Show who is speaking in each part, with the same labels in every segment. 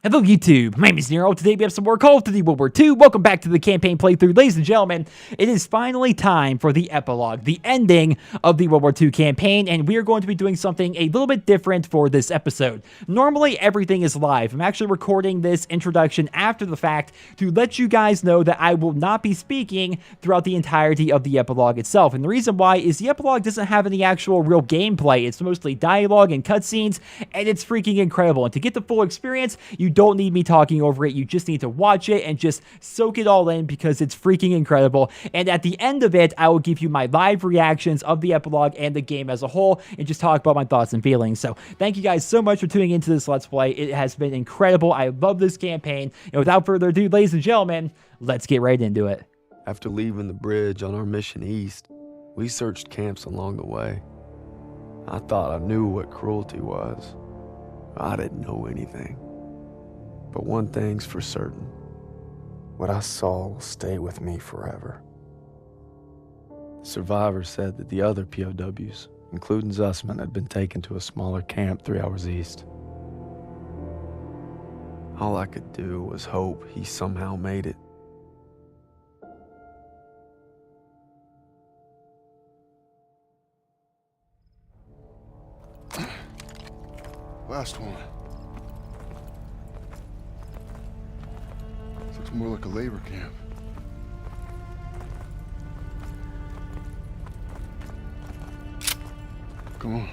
Speaker 1: Hello YouTube, my name is Nero. Today we have some more Call of Duty World War II. Welcome back to the campaign playthrough. Ladies and gentlemen, it is finally time for the epilogue, the ending of the World War II campaign, and we are going to be doing something a little bit different for this episode. Normally, everything is live. I'm actually recording this introduction after the fact to let you guys know that I will not be speaking throughout the entirety of the epilogue itself. And the reason why is the epilogue doesn't have any actual real gameplay. It's mostly dialogue and cutscenes, and it's freaking incredible. And to get the full experience, you don't need me talking over it. You just need to watch it and just soak it all in because it's freaking incredible. And at the end of it, I will give you my live reactions of the epilogue and the game as a whole and just talk about my thoughts and feelings. So thank you guys so much for tuning into this Let's Play. It has been incredible. I love this campaign. And without further ado, ladies and gentlemen, let's get right into it.
Speaker 2: After leaving the bridge on our mission east, we searched camps along the way. I thought I knew what cruelty was. I didn't know anything. But one thing's for certain. What I saw will stay with me forever. The survivors said that the other POWs, including Zussman, had been taken to a smaller camp 3 hours east. All I could do was hope he somehow made it.
Speaker 3: Last one. Looks more like a labor camp. Come on.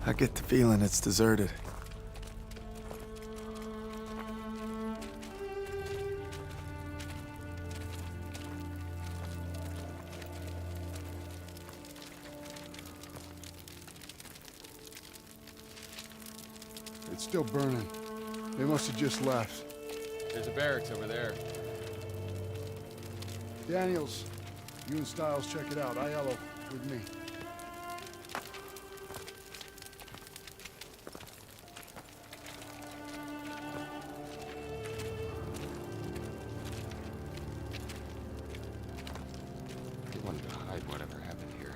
Speaker 2: I get the feeling it's deserted.
Speaker 3: It's still burning. They must have just left.
Speaker 4: There's a barracks over there.
Speaker 3: Daniels, you and Stiles check it out. Aiello with me.
Speaker 4: They wanted to hide whatever happened here.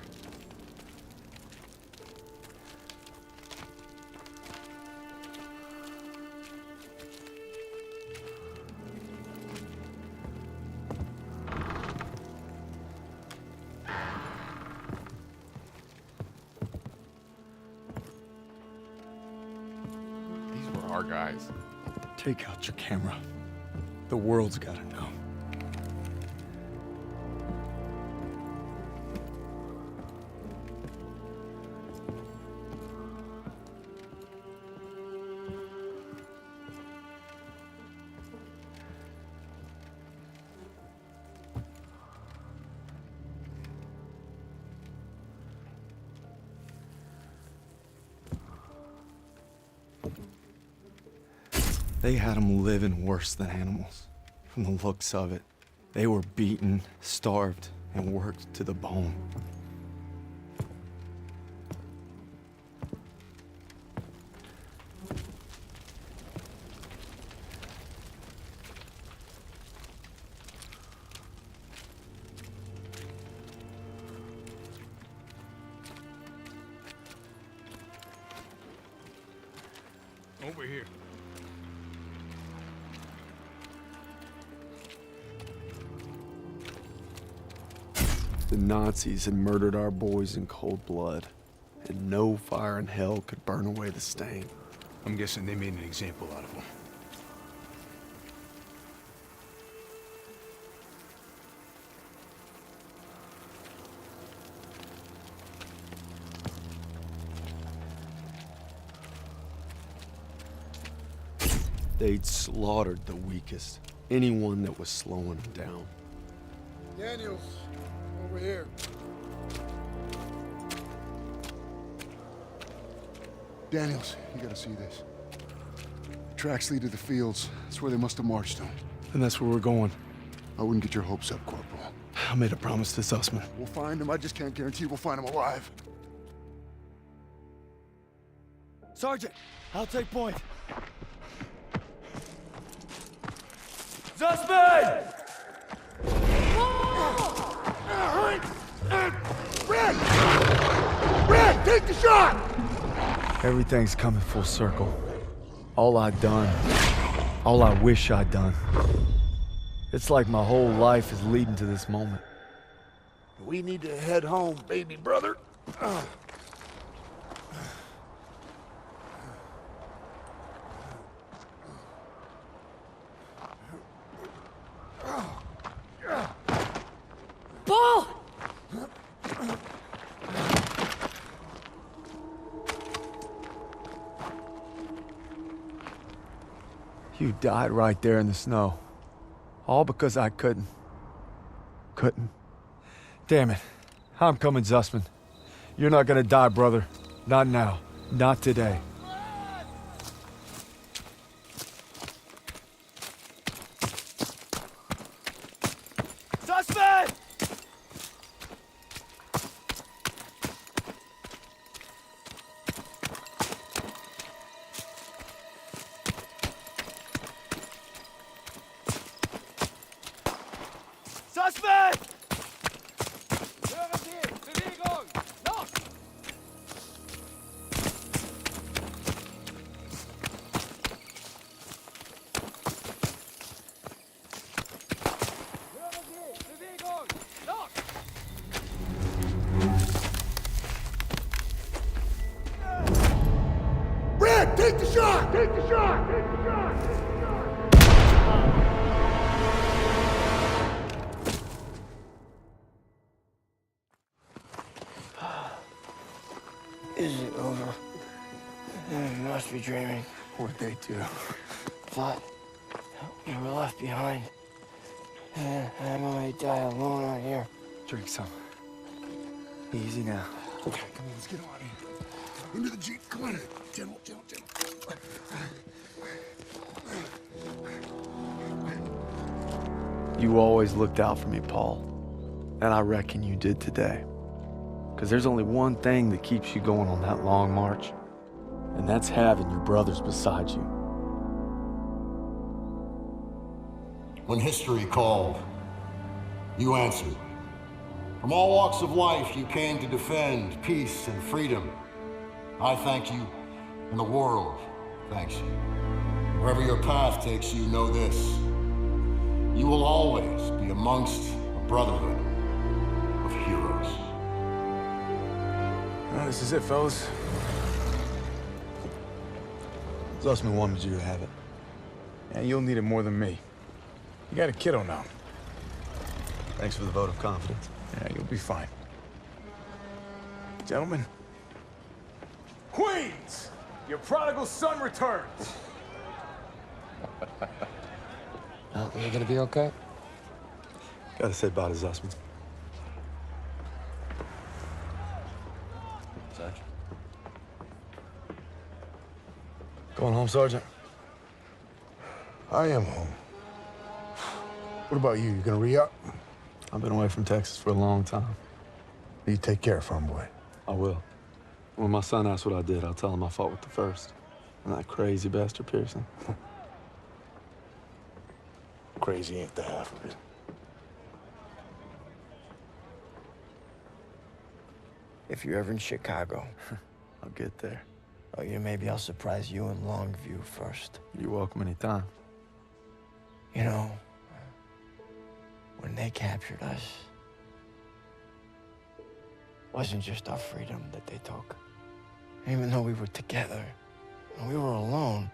Speaker 4: Our guys.
Speaker 2: Take out your camera. The world's gotta know. They had them living worse than animals. From the looks of it, they were beaten, starved, and worked to the bone.
Speaker 3: Over here.
Speaker 2: The Nazis had murdered our boys in cold blood, and no fire in hell could burn away the stain.
Speaker 3: I'm guessing they made an example out of them.
Speaker 2: They'd slaughtered the weakest, anyone that was slowing them down.
Speaker 3: Daniels, over here. Daniels, you gotta see this. Tracks lead to the fields. That's where they must have marched them.
Speaker 2: And that's where we're going.
Speaker 3: I wouldn't get your hopes up, Corporal.
Speaker 2: I made a promise to Zussman.
Speaker 3: We'll find him. I just can't guarantee we'll find him alive.
Speaker 2: Sergeant, I'll take point.
Speaker 1: Zussman!
Speaker 3: Red! Red, take the shot!
Speaker 2: Everything's coming full circle. All I'd done, all I wish I'd done. It's like my whole life is leading to this moment.
Speaker 3: We need to head home, baby brother.
Speaker 5: Paul!
Speaker 2: You died right there in the snow. All because I couldn't. Damn it. I'm coming, Zussman. You're not gonna die, brother. Not now. Not today. Zussman! Suspect!
Speaker 4: Hören Sie! Bewegung! Los! Hören Sie! Bewegung! Los!
Speaker 3: Brad, take the shot! Take the shot! Take the shot! Take the shot!
Speaker 6: Is it over? You must be dreaming.
Speaker 3: What'd they do?
Speaker 6: Thought we were left behind. And I'm going to die alone out here.
Speaker 2: Drink some. Easy now.
Speaker 3: Okay, come on, let's get on here. Into the Jeep, come on. Gentle, gentle, gentle.
Speaker 2: You always looked out for me, Paul. And I reckon you did today. Because there's only one thing that keeps you going on that long march. And that's having your brothers beside you.
Speaker 7: When history called, you answered. From all walks of life, you came to defend peace and freedom. I thank you, and the world thanks you. Wherever your path takes you, know this. You will always be amongst a brotherhood of heroes.
Speaker 8: Well, this is it, fellas. Zussman wanted you to have it. And you'll need it more than me. You got a kiddo now.
Speaker 2: Thanks for the vote of confidence.
Speaker 8: Yeah, you'll be fine. Gentlemen. Queens! Your prodigal son returns!
Speaker 6: You gonna be okay?
Speaker 2: Gotta say bye to Zussman.
Speaker 6: Sergeant.
Speaker 2: Going home, Sergeant?
Speaker 8: I am home. What about you? You gonna re-up?
Speaker 2: I've been away from Texas for a long time.
Speaker 8: You take care, farm boy.
Speaker 2: I will. When my son asks what I did, I'll tell him I fought with the first. And that crazy bastard Pearson.
Speaker 8: Crazy ain't the half of it.
Speaker 6: If you're ever in Chicago,
Speaker 2: I'll get there.
Speaker 6: oh, yeah, maybe I'll surprise you in Longview first.
Speaker 2: You're welcome anytime.
Speaker 6: You know, when they captured us, wasn't just our freedom that they took. Even though we were together, and we were alone,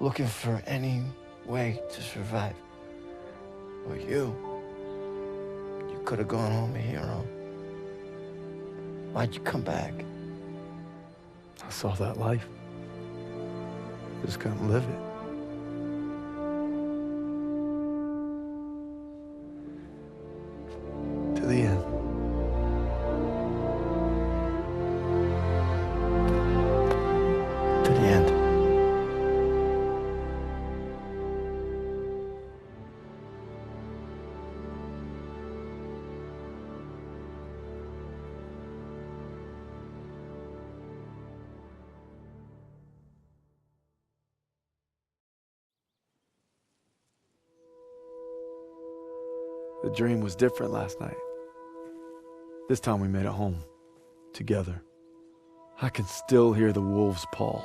Speaker 6: looking for any way to survive. But you could have gone home a hero. Why'd you come back?
Speaker 2: I saw that life. Just couldn't live it. To the end.
Speaker 6: To the end.
Speaker 2: The dream was different last night. This time we made it home. Together. I can still hear the wolves' paw.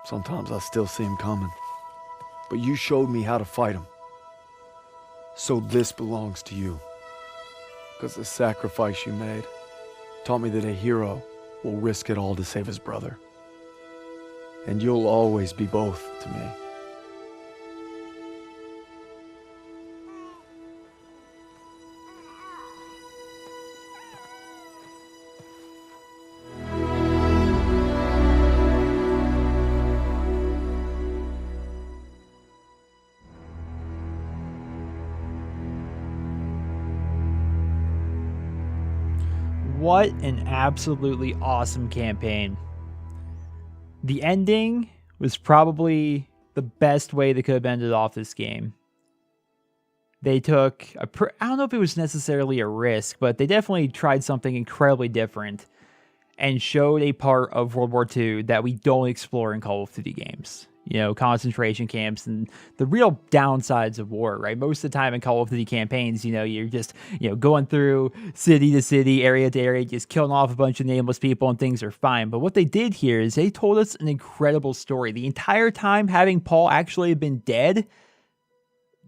Speaker 2: Sometimes I still see him coming. But you showed me how to fight him. So this belongs to you. Because the sacrifice you made taught me that a hero will risk it all to save his brother. And you'll always be both to me.
Speaker 1: What an absolutely awesome campaign. The ending was probably the best way they could have ended off this game. They took I don't know if it was necessarily a risk, but they definitely tried something incredibly different and showed a part of World War II that we don't explore in Call of Duty games. You know, concentration camps and the real downsides of war, right? Most of the time in Call of Duty campaigns, you know, you're just, you know, going through city to city, area to area, just killing off a bunch of nameless people and things are fine. But what they did here is they told us an incredible story. The entire time having Paul actually been dead,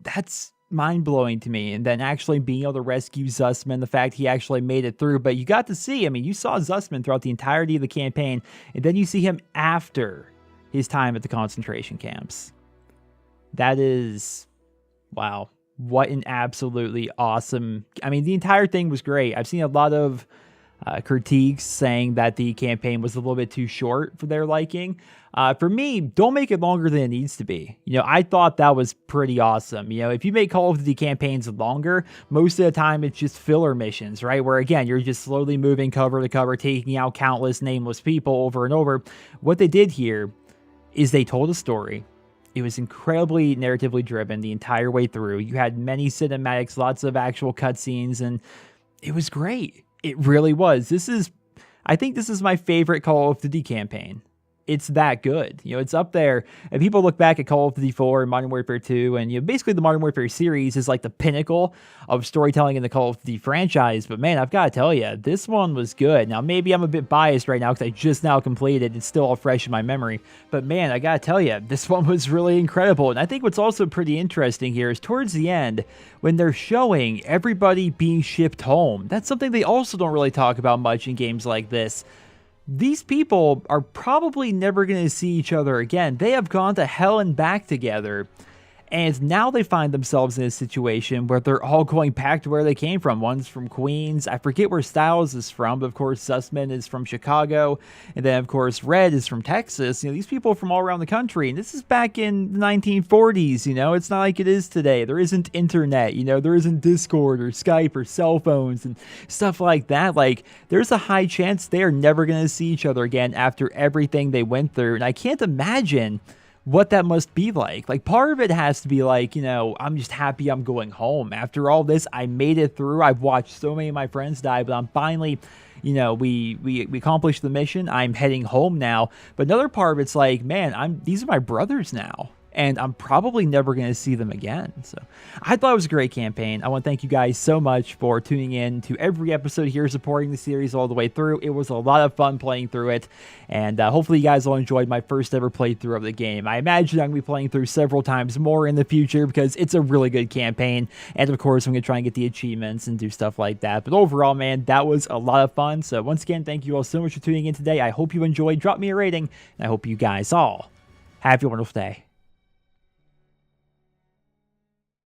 Speaker 1: that's mind-blowing to me. And then actually being able to rescue Zussman, the fact he actually made it through. But you got to see, I mean, you saw Zussman throughout the entirety of the campaign, and then you see him after his time at the concentration camps. That is, wow, what an absolutely awesome, I mean, the entire thing was great. I've seen a lot of critiques saying that the campaign was a little bit too short for their liking. For me, don't make it longer than it needs to be. You know, I thought that was pretty awesome. You know, if you make Call of Duty campaigns longer, most of the time it's just filler missions, right? Where again, you're just slowly moving cover to cover, taking out countless nameless people over and over. What they did here is they told a story. It was incredibly narratively driven the entire way through. You had many cinematics, lots of actual cutscenes, and it was great. It really was. I think this is my favorite Call of Duty campaign. It's that good. You know, it's up there. And people look back at Call of Duty 4 and Modern Warfare 2, and you know, basically the Modern Warfare series is like the pinnacle of storytelling in the Call of Duty franchise. But man, I've got to tell you, this one was good. Now, maybe I'm a bit biased right now because I just now completed. It's still all fresh in my memory. But man, I got to tell you, this one was really incredible. And I think what's also pretty interesting here is towards the end, when they're showing everybody being shipped home, that's something they also don't really talk about much in games like this. These people are probably never going to see each other again. They have gone to hell and back together. And now they find themselves in a situation where they're all going back to where they came from. One's from Queens. I forget where Styles is from, but of course Sussman is from Chicago. And then of course Red is from Texas. You know, these people are from all around the country. And this is back in the 1940s, you know. It's not like it is today. There isn't internet, you know. There isn't Discord or Skype or cell phones and stuff like that. Like, there's a high chance they are never going to see each other again after everything they went through. And I can't imagine what that must be like. Like, part of it has to be like, you know, I'm just happy I'm going home. After all this, I made it through. I've watched so many of my friends die, but I'm finally, you know, we accomplished the mission. I'm heading home now. But another part of it's like, man, these are my brothers now, and I'm probably never going to see them again. So I thought it was a great campaign. I want to thank you guys so much for tuning in to every episode here, supporting the series all the way through. It was a lot of fun playing through it, and hopefully you guys all enjoyed my first ever playthrough of the game. I imagine I'm going to be playing through several times more in the future because it's a really good campaign, and of course I'm going to try and get the achievements and do stuff like that. But overall, man, that was a lot of fun. So once again, thank you all so much for tuning in today. I hope you enjoyed. Drop me a rating, and I hope you guys all have a wonderful day.